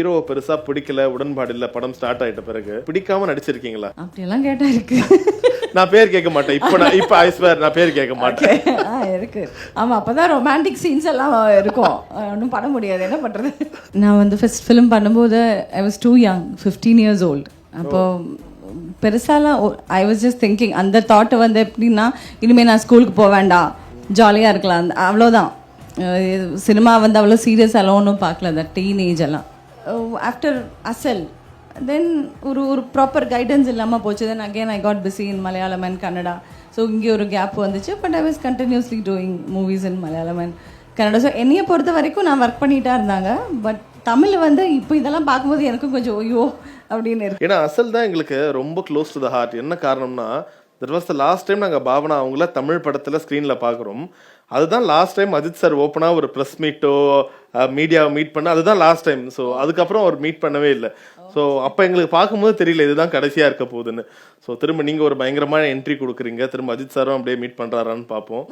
ஹீரோவை பெருசா பிடிக்கல, உடன்பாடு இல்ல, படம் ஸ்டார்ட் ஆயிட்ட பிறகு பிடிக்காம நடிச்சிருக்கீங்களா? அப்படியெல்லாம் கேட்டா இருக்கு. நான் பேர் கேட்க மாட்டேன். இப்ப ஐ ஸ்வேர் நான் பேர் கேட்க மாட்டேன். இருக்கு. ஆமா, அப்பதான் ரொமான்டிக் சீன்ஸ் எல்லாம் இருக்கும். ஒன்றும் பண்ண முடியாது, என்ன பண்றது. நான் வந்து ஃபர்ஸ்ட் ஃபிலிம் பண்ணும்போது I was too young, 15 years old. அப்போ பெருசாலாம் ஐ வாஸ் ஜஸ்ட் திங்கிங், அந்த தாட்டை வந்து எப்படின்னா, இனிமேல் நான் ஸ்கூலுக்கு போக வேண்டாம், ஜாலியாக இருக்கலாம், அவ்வளோதான். சினிமா வந்து அவ்வளோ சீரியஸ் எல்லாம் ஒன்றும் பார்க்கல, அந்த டீனேஜ் எல்லாம். ஆஃப்டர் அசல் தென் ஒரு ப்ராப்பர் கைடன்ஸ் இல்லாமல் போச்சு. Then again I got busy in Malayalam and Kannada. So இங்கே ஒரு கேப் வந்துச்சு. But I was continuously doing movies in Malayalam and Kannada. So என்னையை பொறுத்த வரைக்கும் நான் ஒர்க் பண்ணிட்டா இருந்தாங்க. பட் தமிழ் வந்து இப்போ இதெல்லாம் பார்க்கும்போது எனக்கும் கொஞ்சம் ஐயோ அப்படின்னு இருக்கு. ஏன்னா அசல் தான் எங்களுக்கு ரொம்ப க்ளோஸ் டு த ஹார்ட். என்ன காரணம்னா, that was the last time நாங்கள் பாவனா அவங்கள தமிழ் படத்தில் ஸ்க்ரீனில் பார்க்குறோம். அதுதான் லாஸ்ட் டைம் அஜித் சார் ஓப்பனாக ஒரு ப்ரெஸ் மீட்டோ மீடியாவை மீட் பண்ண, அதுதான் லாஸ்ட் டைம். ஸோ அதுக்கப்புறம் அவர் மீட் பண்ணவே இல்லை. ஸோ அப்போ எங்களுக்கு பார்க்கும்போது தெரியல இதுதான் கடைசியாக இருக்க போகுதுன்னு. ஸோ திரும்ப நீங்கள் ஒரு பயங்கரமான என்ட்ரி கொடுக்குறீங்க, திரும்ப அஜித் சாரும் அப்படியே மீட் பண்ணுறாரான்னு பார்ப்போம்.